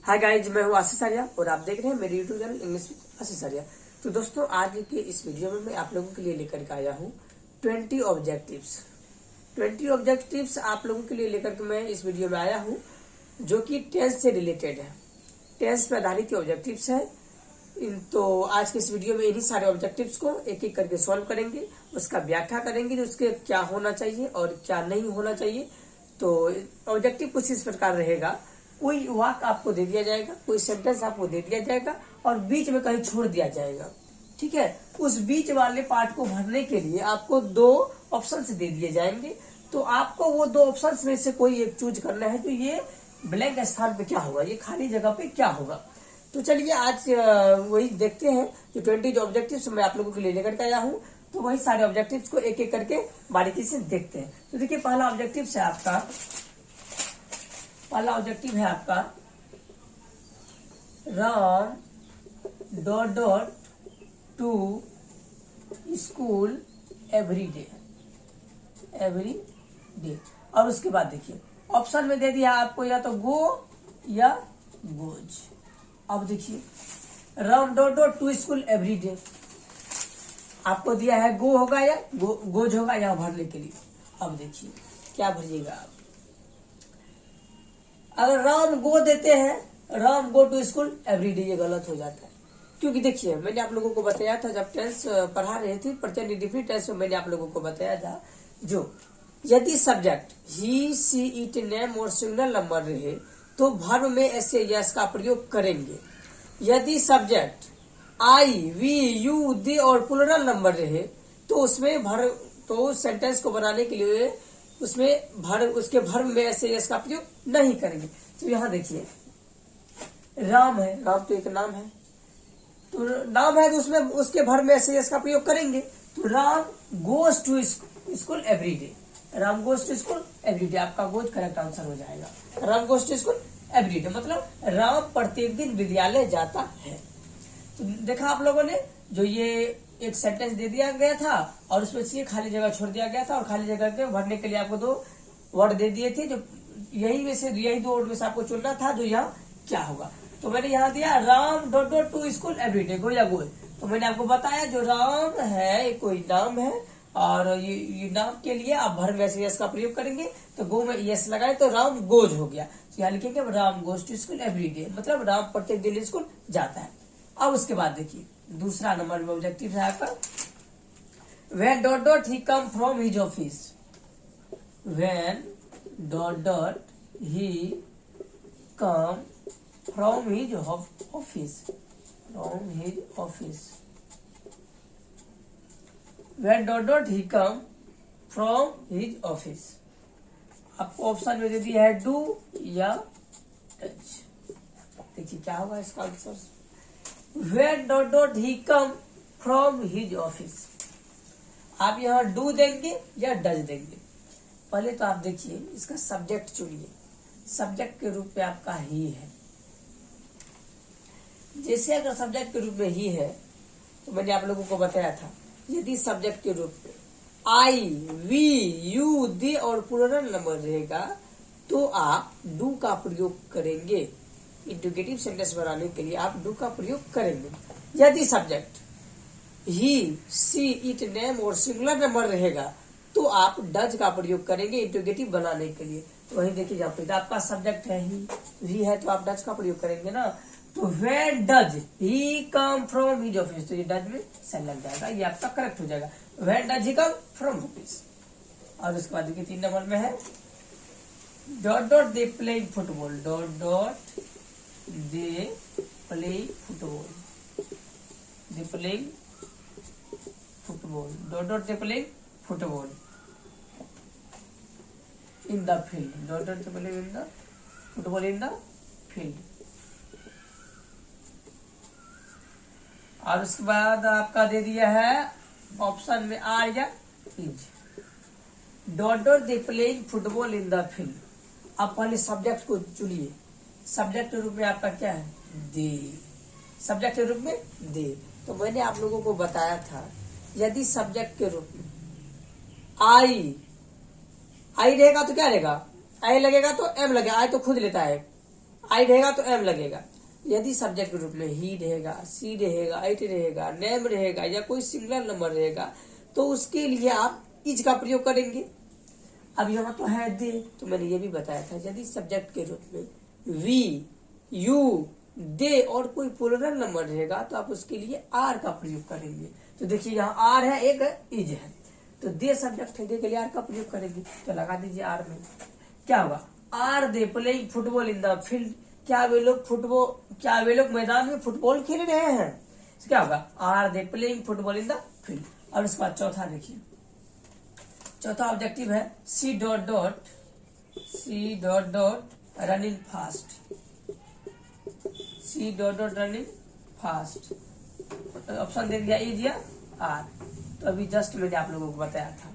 Hi guys, मैं हूँ आशीष आर्या और आप देख रहे हैं मेरे यूट्यूब चैनल इंग्लिश विद आशीष आर्या। तो दोस्तों, आज के इस वीडियो में मैं आप लोगों के लिए लेकर के आया हूँ 20 ऑब्जेक्टिव्स। 20 ऑब्जेक्टिव्स आप लोगों के लिए लेकर के मैं इस वीडियो में आया हूँ, जो कि टेंस से रिलेटेड है। टेंस पर आधारित ऑब्जेक्टिव्स है। तो आज के इस वीडियो में इन्हीं सारे ऑब्जेक्टिव्स को एक एक करके सॉल्व करेंगे, उसका व्याख्या करेंगे, उसके क्या होना चाहिए और क्या नहीं होना चाहिए। तो ऑब्जेक्टिव कुछ इस प्रकार रहेगा। कोई वाक्य आपको दे दिया जाएगा, कोई सेंटेंस आपको दे दिया जाएगा और बीच में कहीं छोड़ दिया जाएगा। ठीक है, उस बीच वाले पार्ट को भरने के लिए आपको दो ऑप्शंस दे दिए जाएंगे। तो आपको वो दो ऑप्शंस में से कोई एक चूज करना है। तो ये ब्लैंक स्थान पे क्या होगा, ये खाली जगह पे क्या होगा। तो चलिए आज वही देखते हैं जो 20 ऑब्जेक्टिव्स मैं आप लोगों के लिए लेकर के आया हूँ। तो वही सारे ऑब्जेक्टिव्स को एक एक करके बारीकी से देखते हैं। तो देखिए, पहला ऑब्जेक्टिव है आपका Ram dot to school every day. और उसके बाद देखिए, ऑप्शन में दे दिया आपको या तो गो या गोज। अब देखिए, Ram dot to school every day आपको दिया है गो होगा या गोज होगा यहाँ भरने के लिए। अब देखिए क्या भरिएगा आप। अगर राम गो देते हैं, Ram go to school every day, ये गलत हो जाता है। क्योंकि देखिए, मैंने आप लोगों को बताया था जब टेंस पढ़ा रहे थे प्रेजेंट इंडेफिनिट टेंस में, मैंने आप लोगों को बताया था जो यदि subject he see it name और सिंगुलर नंबर रहे तो वर्ब में ऐसे यस का प्रयोग करेंगे। यदि subject I we you they और प्लूरल नंबर रहे तो उसमें तो सेंटेंस को बनाने के लिए उसके वर्ब में ऐसे यस का प्रयोग नहीं करेंगे। तो यहाँ देखिए, राम है, राम तो एक नाम है, तो नाम है तो उसमें उसके वर्ब में ऐसे यस का प्रयोग करेंगे। तो Ram goes to school every day, Ram goes to school every day, आपका गोज करेक्ट आंसर हो जाएगा। Ram goes to school every day मतलब राम प्रत्येक दिन विद्यालय जाता है। तो देखा आप लोगों ने, जो ये एक सेंटेंस दे दिया गया था और उसमें से खाली जगह छोड़ दिया गया था और खाली जगह के भरने के लिए आपको दो वर्ड दे दिए थे। जो यही दो वर्ड में से आपको चुनना था जो यहाँ क्या होगा। तो मैंने यहाँ दिया Ram dot to school everyday, go या गोज। तो मैंने आपको बताया जो राम है कोई नाम है और ये नाम के लिए आप भर में यस का प्रयोग करेंगे। तो गो में यस लगाए तो राम गोज हो गया। तो यहाँ लिखेंगे Ram goes to school every day मतलब राम प्रत्येक दिन स्कूल जाता है। अब उसके बाद देखिए, दूसरा नंबर में ऑब्जेक्टिव है आपका when dot he come from his office. When dot he come from his office, when dot he come from his office. आपको ऑप्शन में दे दिया है डू या टच। देखिए क्या होगा इसका answer. When dot he come from his office, आप यहाँ डू देंगे या डज देंगे। पहले तो आप देखिए इसका सब्जेक्ट चुनिए। सब्जेक्ट के रूप में आपका ही है। जैसे अगर सब्जेक्ट के रूप में ही है तो मैंने आप लोगों को बताया था, यदि सब्जेक्ट के रूप में आई वी यू दे और प्लूरल नंबर रहेगा तो आप डू का प्रयोग करेंगे। इंटीग्रेटिव सेंटेंस बनाने के लिए आप डू का प्रयोग करेंगे। यदि subject he see it name और सिंगुलर नंबर रहेगा तो आप डज का प्रयोग करेंगे इंटीग्रेटिव बनाने के लिए। तो वही देखिए, जहाँ पे आपका सब्जेक्ट है ही है तो आप डज का प्रयोग करेंगे ना। तो when does he come from his office, तो ये डज में सेल लग जाएगा, ये आपका करेक्ट हो जाएगा। When does he come from office. और उसके बाद देखिए 3 नंबर में है dot they playing football, dot they play football, they playing football, dot they playing football in the field, dot they playing in the football in the field। और उसके बाद आपका दे दिया है ऑप्शन में आर या is, dot they playing football in the field. आप पहले सब्जेक्ट को चुनिए। सब्जेक्ट के रूप में आपका क्या है, दे। सब्जेक्ट के रूप में दे। तो मैंने आप लोगों को बताया था, यदि सब्जेक्ट के रूप में आई रहेगा तो क्या रहेगा, आई लगेगा तो एम लगेगा। आई तो खुद लेता है, आई रहेगा तो एम लगेगा। यदि सब्जेक्ट के रूप में ही रहेगा, सी रहेगा, इट रहेगा, नेम रहेगा या कोई सिंगुलर नंबर रहेगा तो उसके लिए आप इज का प्रयोग करेंगे। अब यहाँ तो है दे, तो मैंने ये भी बताया था यदि सब्जेक्ट के रूप में वी, यू, दे और कोई प्लूरल नंबर रहेगा तो आप उसके लिए आर का प्रयोग करेंगे। तो देखिए यहाँ आर है, एक इज है, तो दे सब्जेक्ट है, दे के लिए आर का प्रयोग करेंगे। तो लगा दीजिए आर में क्या होगा, are they playing football in the field, क्या वे लोग मैदान में फुटबॉल खेल रहे हैं। तो क्या होगा, are they playing football in the field. और उसके बाद चौथा देखिए, चौथा ऑब्जेक्टिव है C dot dot running fast, C dot running fast. Option दे दिया इज या आर। तो अभी जस्ट मैंने आप लोगों को बताया था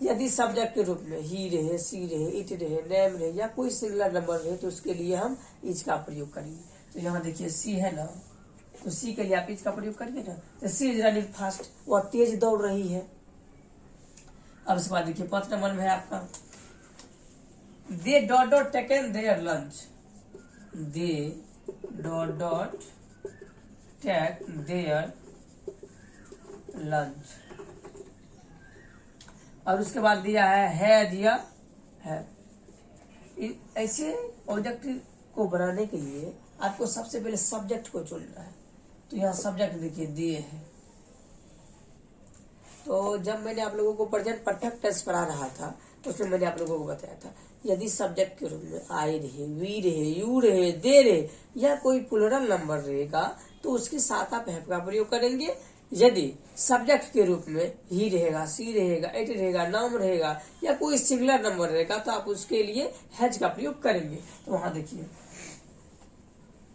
यदि सब्जेक्ट के रूप में ही रहे, सी रहे, इट रहे, नेम रहे या कोई सिंगुलर नंबर रहे तो उसके लिए हम इज का प्रयोग करेंगे। तो यहाँ देखिए सी है ना, तो सी के लिए आप इज का प्रयोग करेंगे ना, तो सी इज रनिंग फास्ट, वह तेज दौड़ रही है। अब इसके बाद देखिए 5 नंबर में है आपका they dot taken their lunch, they dot take their lunch. और उसके बाद दिया है दिया है। ऐसे ऑब्जेक्ट को बनाने के लिए आपको सबसे पहले सब्जेक्ट को चुनना है। तो यहाँ सब्जेक्ट देखिए दिए है। तो जब मैंने आप लोगों को प्रेजेंट परफेक्ट टेंस पढ़ा रहा था तो उसमें मैंने आप लोगों को बताया था यदि सब्जेक्ट के रूप में आई रहे, वी रहे, यू रहे, दे रहे या कोई प्लूरल नंबर रहेगा तो उसके साथ आप हैव का प्रयोग करेंगे। यदि सब्जेक्ट के रूप में ही रहेगा, सी रहेगा, इट रहेगा, नाम रहेगा या कोई सिंगुलर नंबर रहेगा तो आप उसके लिए हैज का प्रयोग करेंगे। तो वहां देखिए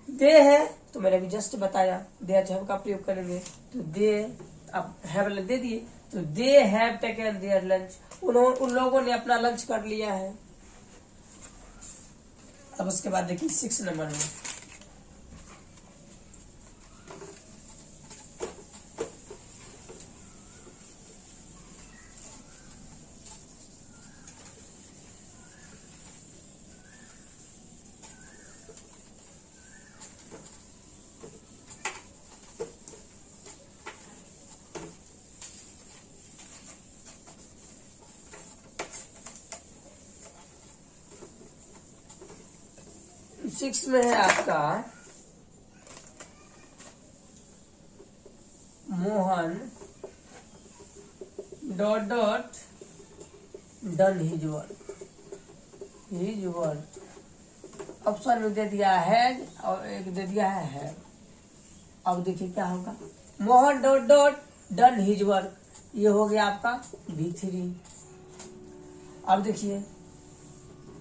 दे है, तो मैंने अभी जस्ट बताया दे हैव का प्रयोग करेंगे। तो दे अब हैव दे दिए, तो they have taken their lunch, उन लोगों ने अपना लंच कर लिया है। अब उसके बाद देखिए 6 नंबर में सिक्स में है आपका Mohan dot done his work. Option में दे दिया हैज और एक दे दिया है। अब देखिए क्या होगा, Mohan dot done his work, ये हो गया आपका V3। अब देखिए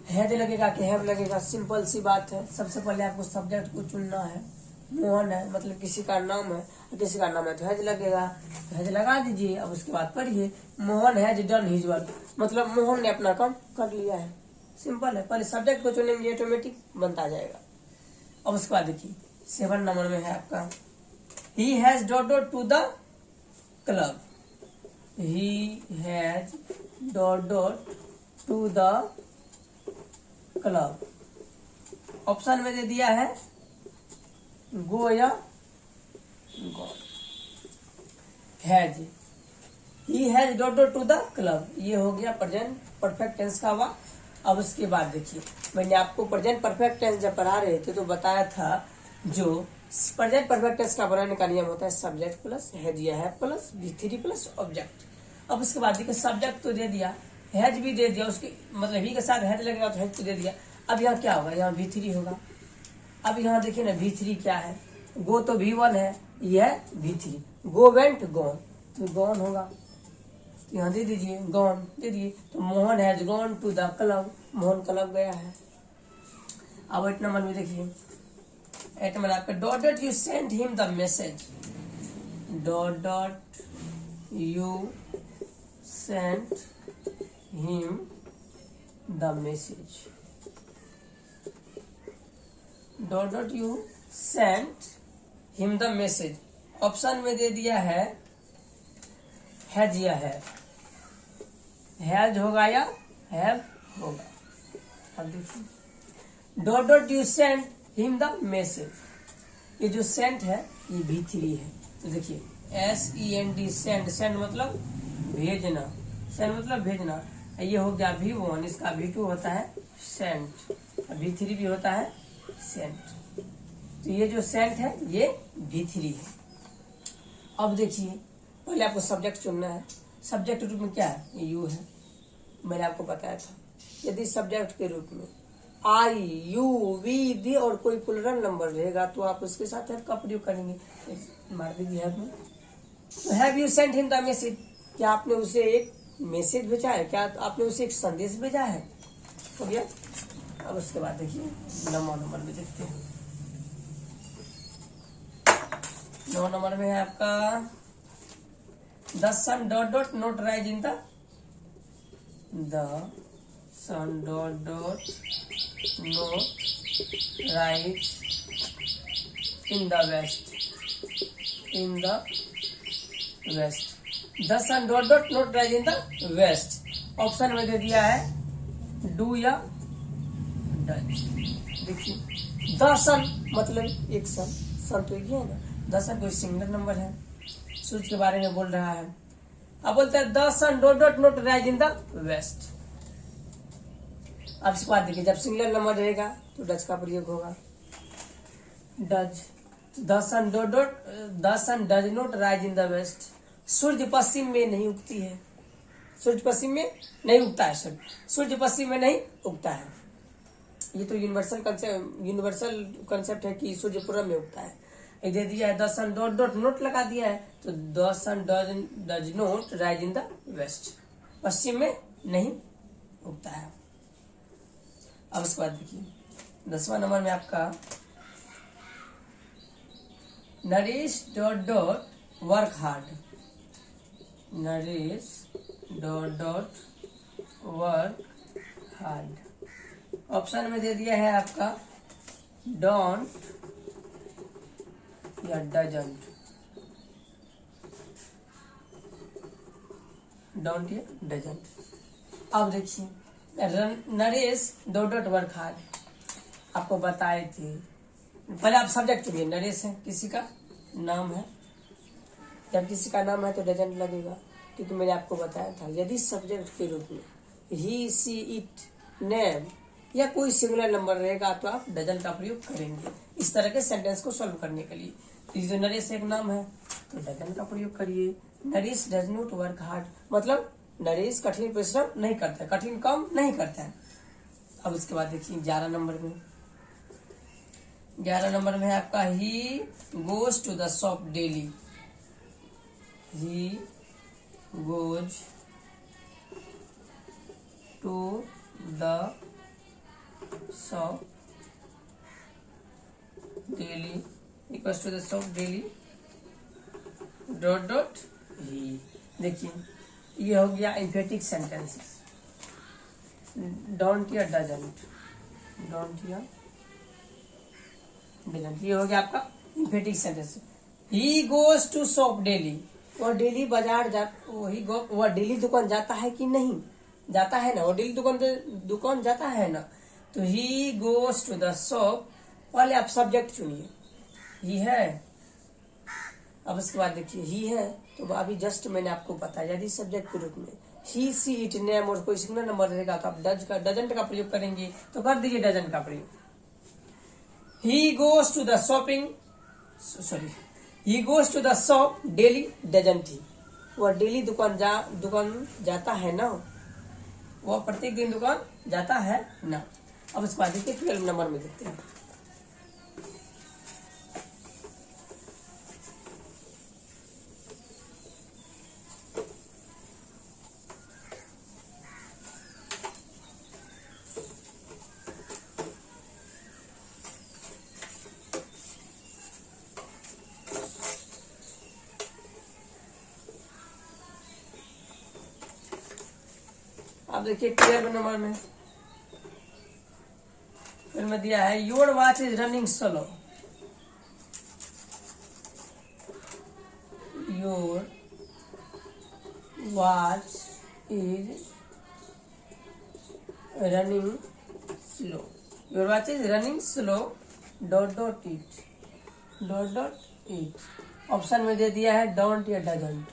हैज लगेगा कि हैव लगेगा, सिंपल सी बात है। सबसे पहले आपको सब्जेक्ट को चुनना है। मोहन है मतलब किसी का नाम है, किसी का नाम है तो हैज लगेगा, हैज लगा दीजिए। अब उसके बाद पढ़िए Mohan has done his work, मतलब मोहन ने अपना काम कर लिया है। सिंपल है, पहले सब्जेक्ट को चुनेंगे ऑटोमेटिक बनता जाएगा। अब उसके बाद देखिए 7 नंबर में है आपका he has dot to the club, he has dot to the club. Option में दे दिया है गो या go. Has, he has dot to the club, ये हो गया प्रेजेंट परफेक्ट टेंस का हुआ। अब उसके बाद देखिए मैंने आपको प्रेजेंट परफेक्ट टेंस जब पढ़ा रहे थे तो बताया था जो प्रेजेंट परफेक्ट टेंस का बनाने का नियम होता है सब्जेक्ट प्लस हैज या है प्लस V3 प्लस ऑब्जेक्ट। अब उसके बाद देखिए सब्जेक्ट तो दे दिया, हैज भी दे दिया, उसके मतलब ही के साथ हैज लगेगा तो हैज तो दे दिया। अब यहाँ क्या होगा, यहाँ V3 होगा। अब यहाँ देखिए ना V3 क्या है, गो तो V1 है, यह V3, गो वेंट गॉन, तो गॉन होगा। तो यहाँ दे दीजिए गॉन दे दिए, तो Mohan has gone to the club, Mohan club गया है। अब 8 नंबर में देखिए 8 नंबर आपका dot U send him the message, dot U send him the message, dot U send him the message. Option में दे दिया है हैज या है, हैज होगा या हैव होगा। अब देखिए dot U send him the message. ये जो सेंट है ये V3 है। तो देखिए SEND सेंड, सेंड मतलब भेजना, सेंड मतलब भेजना। ये हो गया V1, इसका V2 होता है सेंट, V3 भी होता है सेंट। तो ये जो सेंट है ये V3 है। अब देखिए पहले आपको सब्जेक्ट चुनना है। सब्जेक्ट रूप में क्या है, ये यू है, मैंने आपको बताया था। यदि सब्जेक्ट के रूप में आई यू वी दी और कोई प्लुरल नंबर रहेगा तो आप उसके साथ हैव का प्रयोग करेंगे। मार दीजिए हैव में। तो have you sent him the message, क्या आपने उसे एक मैसेज भेजा है, क्या आपने उसे एक संदेश भेजा है, हो गया। अब उसके बाद देखिए 9 नंबर में देखते हैं। 9 नंबर में है आपका the sun dot dot not rise in the sun dot dot not rise in the west, in the west. The sun dot dot not rise in the west. Option में दे दिया है डू या does. देखिए the सन मतलब एक सन, सन तो एक ही है ना, द सन कोई सिंगुलर नंबर है, सूर्य के बारे में बोल रहा है। अब बोलते हैं the sun dot dot not rise in the west. अब इसके बाद देखिए जब सिंगुलर नंबर रहेगा तो डज का प्रयोग होगा, does. The sun dot dot the sun does not rise in the west. सूर्य पश्चिम में नहीं उगती है, सूर्य पश्चिम में नहीं उगता है, सूर्य पश्चिम में नहीं उगता है। ये तो यूनिवर्सल कंसेप्ट है कि सूर्य पूरब में उगता है। ये दे दिया है the sun dot dot not लगा दिया है, तो the sun does not rise in the west, पश्चिम में नहीं उगता है। अब उसके बाद देखिए 10वां नंबर में आपका Naresh dot dot work hard, Naresh dot dot work hard. Option में दे दिया है आपका डोंट या डजंट, डोंट या डजंट। अब देखिए Naresh dot dot work hard आपको बताए थे। पहले आप सब्जेक्ट चुनिए, नरेश है, किसी का नाम है, जब किसी का नाम है तो डजंट लगेगा, क्योंकि मैंने आपको बताया था यदि सब्जेक्ट के रूप में ही सी इट नेम या कोई सिंगुलर नंबर रहेगा तो आप डजंट का प्रयोग करेंगे इस तरह के सेंटेंस को सॉल्व करने के लिए। तो जो नरेश एक नाम है तो डजंट का प्रयोग करिए। Naresh does not work hard मतलब नरेश कठिन परिश्रम नहीं करता है, कठिन काम नहीं करता है। अब उसके बाद देखिए 11 नंबर में, 11 नंबर में है आपका he goes to the shop daily, he goes to the shop daily equals to the shop daily dot dot he. देखिए ये हो गया एम्फेटिक सेंटेंसेस, डोंट या डजंट, डोंट या डजंट, ये हो गया आपका emphatic sentence. He goes to shop daily, वह डेली बाजार वह डेली दुकान जाता है कि नहीं, जाता है ना, वो डेली दुकान जाता है ना। तो he goes to the shop, पहले आप सब्जेक्ट चुनिए, ही है। अब उसके बाद देखिए ही है तो अभी जस्ट मैंने आपको बताया यदि सब्जेक्ट के रूप में ही सी इट नेम और कोई सिंगुलर नंबर रहेगा तो आप डजंट का प्रयोग करेंगे, तो कर दीजिए डजंट का प्रयोग। He goes to the shopping, sorry he goes to the shop daily doesn't he, वह डेली दुकान जाता है ना, वह प्रत्येक दिन दुकान जाता है ना। अब उसके बाद देखिए 12 नंबर में देखते हैं। अब देखिए 12 नंबर में फिर में दिया है your watch is running slow, your watch is running slow, your watch is running slow dot dot it, dot dot it. Option में दे दिया है डोंट या डजंट,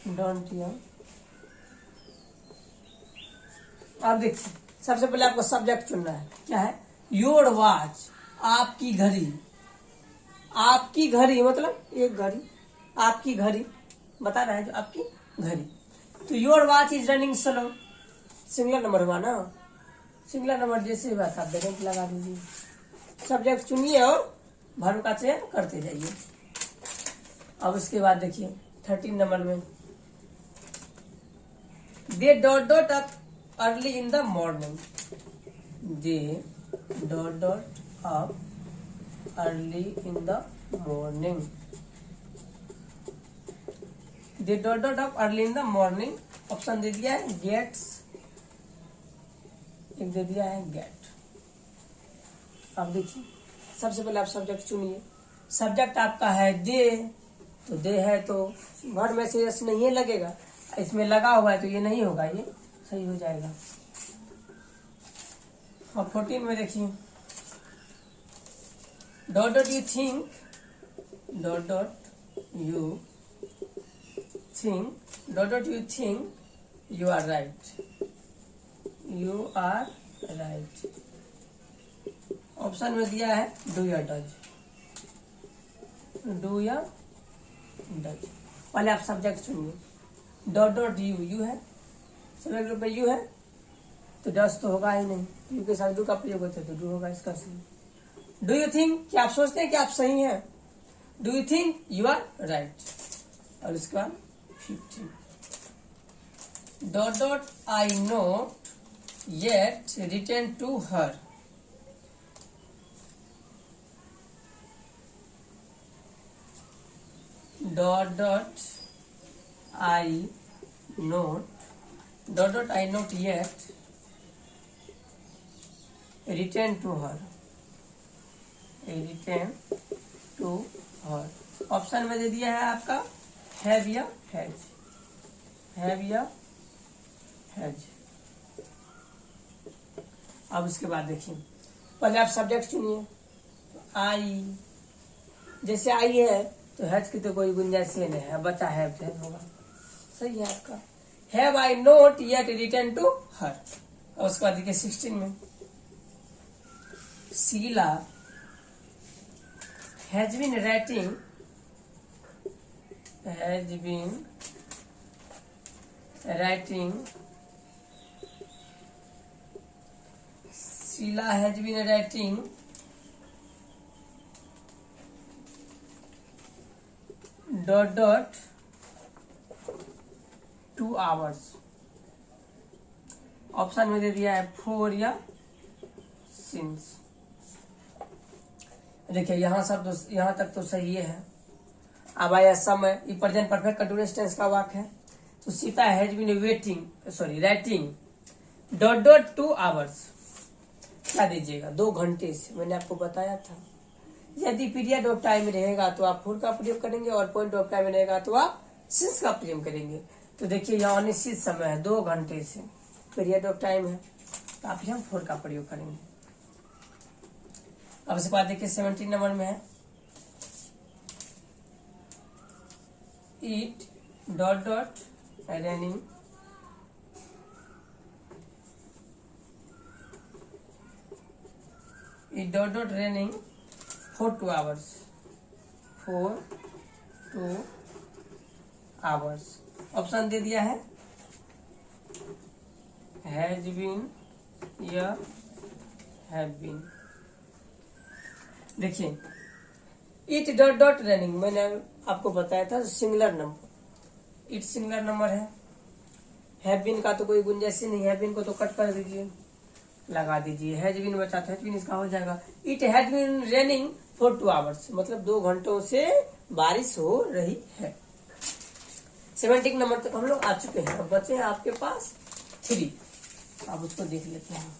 डोंट या। अब देखिए सबसे पहले आपको सब्जेक्ट चुनना है, क्या है, योर वॉच, आपकी घड़ी। आपकी घड़ी मतलब एक घड़ी, आपकी घड़ी बता रहा है जो आपकी घड़ी। तो your watch is running slow, singular number हुआ ना, सिंगुलर नंबर जैसे हुआ था ब्रैकेट लगा दीजिए। सब्जेक्ट चुनिए और वर्ब का चयन करते जाइए। अब उसके बाद देखिए 13 नंबर में, they dot dot up early in the morning, they dot dot up early in the morning, they dot dot up early in the morning. Option दे दिया है गेट्स, एक दे दिया है गेट। अब देखिए सबसे पहले आप सब्जेक्ट चुनिए। सब्जेक्ट आपका है दे, तो दे है तो वर्ड में से यस नहीं लगेगा, इसमें लगा हुआ है तो ये नहीं होगा, ये सही हो जाएगा। और 14 में देखिए, dot dot you think, dot dot you think, dot dot you think you are right, you are right. Option में दिया है डू या डज, डू या डज। पहले आप सब्जेक्ट चुनिए। डॉट डॉट यू, यू है, सब्जेक्ट ग्रुप में यू है तो डज तो होगा ही नहीं, यू के साथ डू का प्रयोग होता है तो डू होगा इसका सही। डू यू थिंक, क्या आप सोचते हैं कि आप सही हैं, do you think you are right. और इसके बाद 15, dot dot I no yet return to her, dot dot I not, dot dot I not yet return to her, return to her. Option में दे दिया है आपका हैव या has, have या हैज। अब उसके बाद देखिए पहले आप सब्जेक्ट चुनिए। आई, जैसे आई है तो हैज की तो कोई गुंजाइश नहीं है, बचा हैव होगा, सही है आपका। Have I not yet return to her. और उसके बाद देखिए 16 में, Sheela has been writing, has been writing, Sheela has been writing dot dot 2 hours। Option में दे दिया है फोर या सिंस। देखिए यहाँ सब तो यहाँ तक तो सही है। अब आया समय, ये प्रेजेंट परफेक्ट कंटीन्यूअस टेंस का वाक्य है। तो Sita has been waiting, sorry writing dot dot 2 hours। क्या दीजिएगा, 2 घंटे से, मैंने आपको बताया था। यदि पीरियड ऑफ टाइम रहेगा तो आप फॉर का प्रयोग करेंगे और पॉइंट ऑफ टाइम रहेगा तो आप सिंस का प्रयोग करेंगे। तो देखिए यहाँ अनिश्चित समय है, 2 घंटे से पीरियड ऑफ टाइम है, तो आप यहाँ फॉर का प्रयोग करेंगे। अब इसके बाद देखिए 17 नंबर में है, it dot dot running, it dot dot running for 2 hours, for 2 hours। Option दे दिया है हैज बीन या हैव बीन। देखिए इट डॉट डॉट रनिंग, मैंने आपको बताया था singular number, it singular number है। हैव बीन का तो कोई गुंजाइश ही नहीं, हैव बीन को तो कट कर दीजिए, लगा दीजिए। हैज बीन बचा तो हैज बीन इसका हो जाएगा। It has been raining for 2 hours, मतलब 2 घंटों से बारिश हो रही है। 17 नंबर तक हम लोग आ चुके हैं। अब बचे हैं आपके पास 3, आप उसको देख लेते हैं।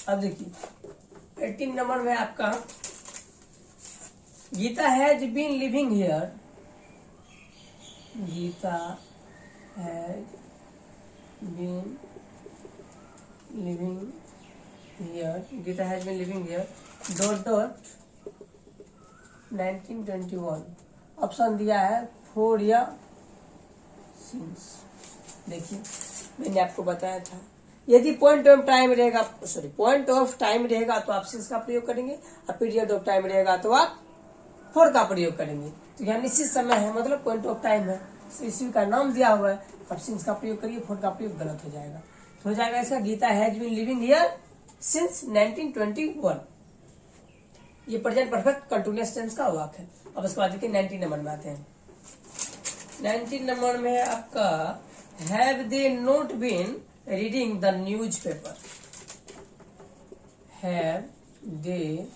अब देखिए 18 नंबर में आपका Geeta has been living here, Geeta has been living here, Geeta has been living here dot dot 1921। Option दिया है 4 या सिंस। देखिए मैंने आपको बताया था यदि पॉइंट ऑफ टाइम रहेगा, पॉइंट ऑफ टाइम रहेगा तो आप सिंस का प्रयोग करेंगे, और पीरियड ऑफ टाइम रहेगा तो आप 4 का प्रयोग करेंगे। तो यहाँ निश्चित समय है मतलब पॉइंट ऑफ टाइम है, इसी का नाम दिया हुआ है, अब सिंस का प्रयोग करिए, 4 का प्रयोग गलत हो जाएगा। तो हो जाएगा इसका Geeta has been living here since 1921। ये प्रेजेंट परफेक्ट कंटिन्यूअस टेंस का वाक्य है। अब उसके बाद देखिए 19 नंबर में आते हैं। 19 नंबर में है आपका have they not been reading the newspaper, have they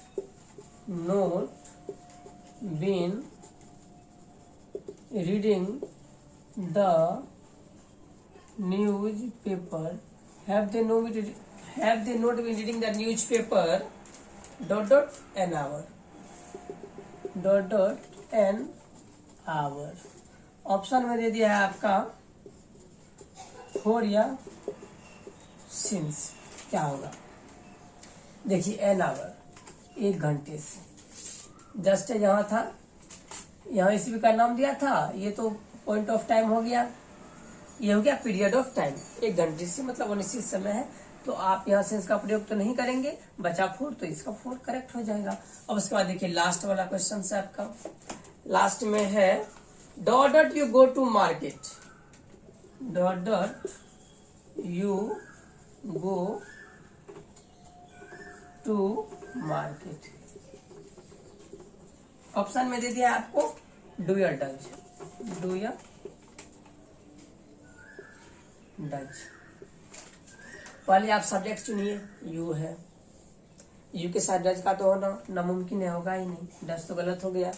not been reading the newspaper, have they not been reading the newspaper dot dot an hour, dot dot an hour. Option में दे दिया है आपका 4 या since. क्या होगा देखिए an hour 1 घंटे से, जस्ट यहाँ था, यहाँ ईस्वी का नाम दिया था, ये तो पॉइंट ऑफ टाइम हो गया, ये हो गया पीरियड ऑफ टाइम। 1 घंटे से मतलब अनिश्चित समय है, तो आप यहाँ से इसका प्रयोग तो नहीं करेंगे, बचा 4 तो इसका 4 करेक्ट हो जाएगा। अब उसके बाद देखिए लास्ट वाला क्वेश्चन है आपका, लास्ट में है dot dot you go to market, dot dot you go to market. Option में दे दिया आपको डू या डज, डू या डज। पहले आप सब्जेक्ट चुनिए, यू है, यू के साथ डज का तो होना नामुमकिन है, होगा ही नहीं, डज तो गलत हो गया,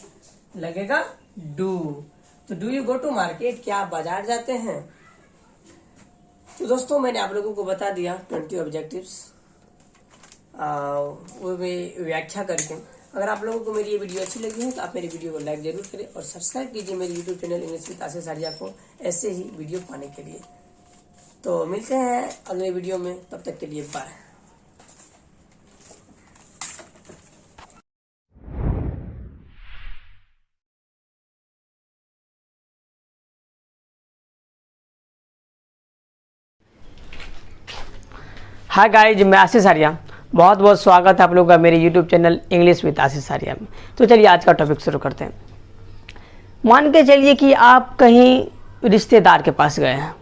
लगेगा डू। तो do you go to market, क्या आप बाजार जाते हैं? तो दोस्तों मैंने आप लोगों को बता दिया 20 ऑब्जेक्टिव्स, वो व्याख्या करके। अगर आप लोगों को मेरी ये वीडियो अच्छी लगी है तो आप मेरी वीडियो को लाइक जरूर करें और सब्सक्राइब कीजिए मेरे यूट्यूब चैनल इंग्लिश विद आशीष आर्या को ऐसे ही वीडियो पाने के लिए। तो मिलते हैं अगले वीडियो में, तब तक के लिए बाय। हाय गाइज, मैं आशीष आर्या, बहुत बहुत स्वागत है आप लोगों का मेरे यूट्यूब चैनल इंग्लिश विद आशीष आर्या में। तो चलिए आज का टॉपिक शुरू करते हैं। मान के चलिए कि आप कहीं रिश्तेदार के पास गए हैं,